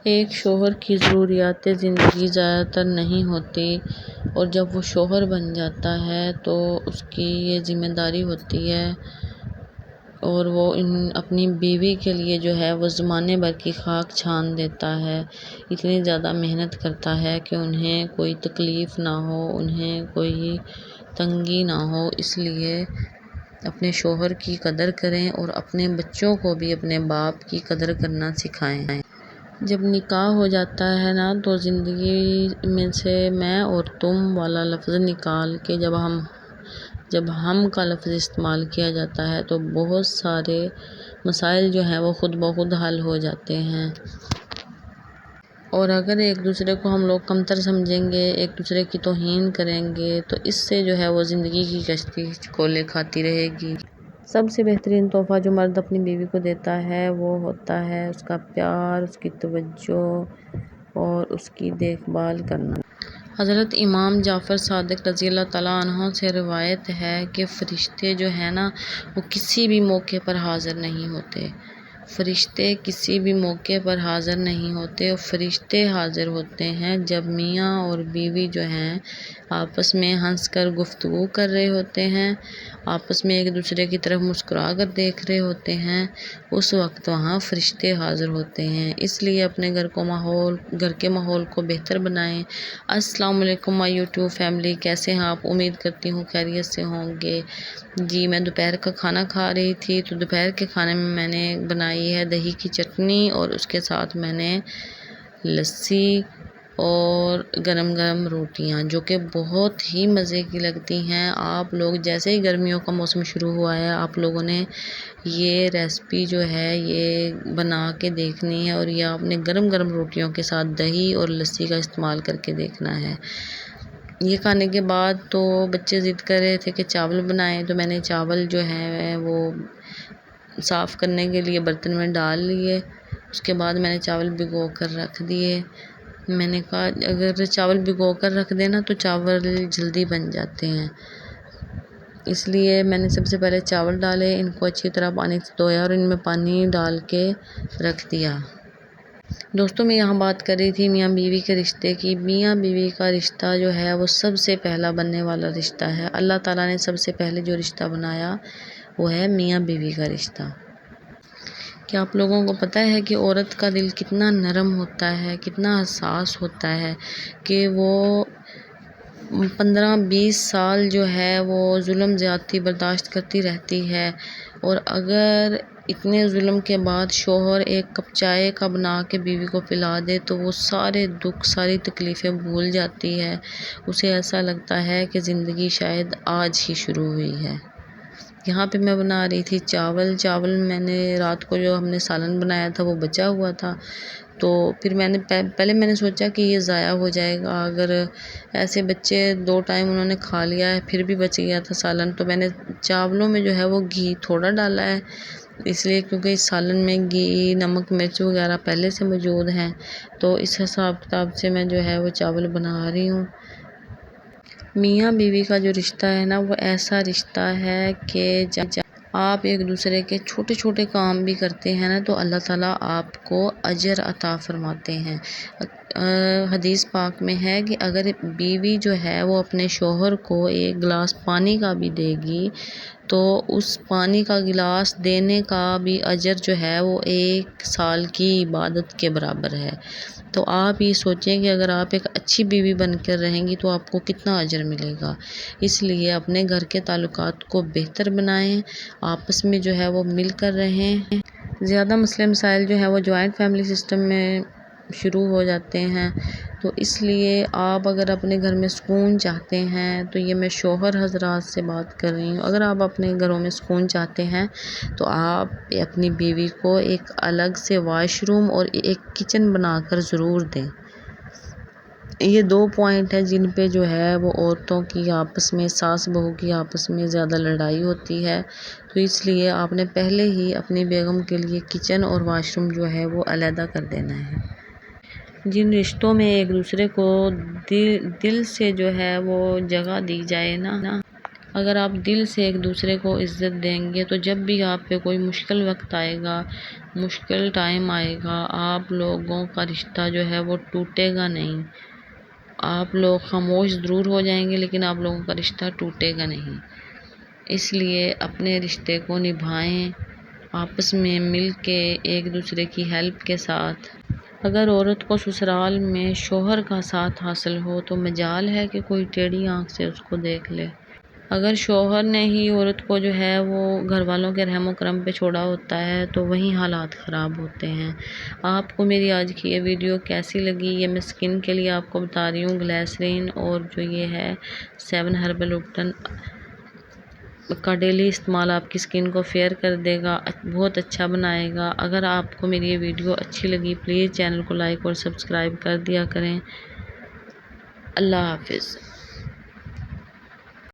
ایک شوہر کی ضروریات زندگی زیادہ تر نہیں ہوتی، اور جب وہ شوہر بن جاتا ہے تو اس کی یہ ذمہ داری ہوتی ہے، اور وہ اپنی بیوی کے لیے جو ہے وہ زمانے بھر کی خاک چھان دیتا ہے، اتنی زیادہ محنت کرتا ہے کہ انہیں کوئی تکلیف نہ ہو، انہیں کوئی تنگی نہ ہو۔ اس لیے اپنے شوہر کی قدر کریں اور اپنے بچوں کو بھی اپنے باپ کی قدر کرنا سکھائیں۔ جب نکاح ہو جاتا ہے نا تو زندگی میں سے میں اور تم والا لفظ نکال کے جب ہم کا لفظ استعمال کیا جاتا ہے تو بہت سارے مسائل جو ہیں وہ خود بخود حل ہو جاتے ہیں۔ اور اگر ایک دوسرے کو ہم لوگ کمتر سمجھیں گے، ایک دوسرے کی توہین کریں گے تو اس سے جو ہے وہ زندگی کی کشتی کولے کھاتی رہے گی۔ سب سے بہترین تحفہ جو مرد اپنی بیوی کو دیتا ہے وہ ہوتا ہے اس کا پیار، اس کی توجہ اور اس کی دیکھ بھال کرنا۔ حضرت امام جعفر صادق رضی اللہ تعالیٰ عنہ سے روایت ہے کہ فرشتے جو ہیں نا وہ کسی بھی موقع پر حاضر نہیں ہوتے۔ فرشتے کسی بھی موقع پر حاضر نہیں ہوتے، اور فرشتے حاضر ہوتے ہیں جب میاں اور بیوی جو ہیں آپس میں ہنس کر گفتگو کر رہے ہوتے ہیں، آپس میں ایک دوسرے کی طرف مسکرا کر دیکھ رہے ہوتے ہیں، اس وقت وہاں فرشتے حاضر ہوتے ہیں۔ اس لیے اپنے گھر کے ماحول کو بہتر بنائیں۔ السلام علیکم مائی یوٹیوب فیملی، کیسے ہیں آپ؟ امید کرتی ہوں خیریت سے ہوں گے۔ جی میں دوپہر کا کھانا کھا رہی تھی، تو دوپہر کے کھانے میں نے بنائی ہے دہی کی چٹنی، اور اس کے ساتھ میں نے لسی اور گرم گرم روٹیاں، جو کہ بہت ہی مزے کی لگتی ہیں۔ آپ لوگ جیسے ہی گرمیوں کا موسم شروع ہوا ہے، آپ لوگوں نے یہ ریسپی جو ہے یہ بنا کے دیکھنی ہے، اور یہ آپ نے گرم گرم روٹیوں کے ساتھ دہی اور لسی کا استعمال کر کے دیکھنا ہے۔ یہ کھانے کے بعد تو بچے ضد کر رہے تھے کہ چاول بنائیں، تو میں نے چاول جو ہے وہ صاف کرنے کے لیے برتن میں ڈال لیے۔ اس کے بعد میں نے چاول بھگو کر رکھ دیے۔ میں نے کہا اگر چاول بھگو کر رکھ دینا تو چاول جلدی بن جاتے ہیں، اس لیے میں نے سب سے پہلے چاول ڈالے، ان کو اچھی طرح پانی سے دھویا اور ان میں پانی ڈال کے رکھ دیا۔ دوستوں میں یہاں بات کر رہی تھی میاں بیوی کے رشتے کی۔ میاں بیوی کا رشتہ جو ہے وہ سب سے پہلا بننے والا رشتہ ہے۔ اللہ تعالیٰ نے سب سے پہلے جو رشتہ بنایا وہ ہے میاں بیوی کا رشتہ۔ کیا آپ لوگوں کو پتہ ہے کہ عورت کا دل کتنا نرم ہوتا ہے، کتنا حساس ہوتا ہے، کہ وہ 15-20 سال جو ہے وہ ظلم زیادتی برداشت کرتی رہتی ہے، اور اگر اتنے ظلم کے بعد شوہر ایک کپ چائے کا بنا کے بیوی کو پلا دے تو وہ سارے دکھ، ساری تکلیفیں بھول جاتی ہے۔ اسے ایسا لگتا ہے کہ زندگی شاید آج ہی شروع ہوئی ہے۔ یہاں پہ میں بنا رہی تھی چاول میں نے رات کو جو ہم نے سالن بنایا تھا وہ بچا ہوا تھا، تو پھر پہلے میں نے سوچا کہ یہ ضائع ہو جائے گا، اگر ایسے بچے 2 ٹائم انہوں نے کھا لیا ہے پھر بھی بچ گیا تھا سالن، تو میں نے چاولوں میں جو ہے وہ گھی تھوڑا ڈالا ہے، اس لیے کیونکہ اس سالن میں گھی، نمک، مرچ وغیرہ پہلے سے موجود ہیں، تو اس حساب کتاب سے میں جو ہے وہ چاول بنا رہی ہوں۔ میاں بیوی کا جو رشتہ ہے نا وہ ایسا رشتہ ہے کہ جب آپ ایک دوسرے کے چھوٹے چھوٹے کام بھی کرتے ہیں نا تو اللہ تعالیٰ آپ کو اجر عطا فرماتے ہیں۔ حدیث پاک میں ہے کہ اگر بیوی جو ہے وہ اپنے شوہر کو ایک گلاس پانی کا بھی دے گی تو اس پانی کا گلاس دینے کا بھی اجر جو ہے وہ 1 سال کی عبادت کے برابر ہے۔ تو آپ یہ سوچیں کہ اگر آپ ایک اچھی بیوی بن کر رہیں گی تو آپ کو کتنا اجر ملے گا۔ اس لیے اپنے گھر کے تعلقات کو بہتر بنائیں، آپس میں جو ہے وہ مل کر رہیں۔ زیادہ مسئلے مسائل جو ہے وہ جوائنٹ فیملی سسٹم میں شروع ہو جاتے ہیں، تو اس لیے آپ اگر اپنے گھر میں سکون چاہتے ہیں، تو یہ میں شوہر حضرات سے بات کر رہی ہوں، اگر آپ اپنے گھروں میں سکون چاہتے ہیں تو آپ اپنی بیوی کو ایک الگ سے واش روم اور ایک کچن بنا کر ضرور دیں۔ یہ 2 پوائنٹ ہیں جن پہ جو ہے وہ عورتوں کی آپس میں، ساس بہو کی آپس میں زیادہ لڑائی ہوتی ہے، تو اس لیے آپ نے پہلے ہی اپنی بیگم کے لیے کچن اور واش روم جو ہے وہ علیحدہ کر دینا ہے۔ جن رشتوں میں ایک دوسرے کو دل سے جو ہے وہ جگہ دی جائے نا، اگر آپ دل سے ایک دوسرے کو عزت دیں گے تو جب بھی آپ پہ کوئی مشکل وقت آئے گا، مشکل ٹائم آئے گا، آپ لوگوں کا رشتہ جو ہے وہ ٹوٹے گا نہیں۔ آپ لوگ خاموش ضرور ہو جائیں گے لیکن آپ لوگوں کا رشتہ ٹوٹے گا نہیں۔ اس لیے اپنے رشتے کو نبھائیں آپس میں مل کے، ایک دوسرے کی ہیلپ کے ساتھ۔ اگر عورت کو سسرال میں شوہر کا ساتھ حاصل ہو تو مجال ہے کہ کوئی ٹیڑھی آنکھ سے اس کو دیکھ لے۔ اگر شوہر نے ہی عورت کو جو ہے وہ گھر والوں کے رحم و کرم پہ چھوڑا ہوتا ہے تو وہیں حالات خراب ہوتے ہیں۔ آپ کو میری آج کی یہ ویڈیو کیسی لگی؟ یہ میں سکن کے لیے آپ کو بتا رہی ہوں، گلیسرین اور جو یہ ہے 7 ہربل اپٹن کا ڈیلی استعمال آپ کی سکن کو فیئر کر دے گا، بہت اچھا بنائے گا۔ اگر آپ کو میری یہ ویڈیو اچھی لگی پلیز چینل کو لائک اور سبسکرائب کر دیا کریں۔ اللہ حافظ۔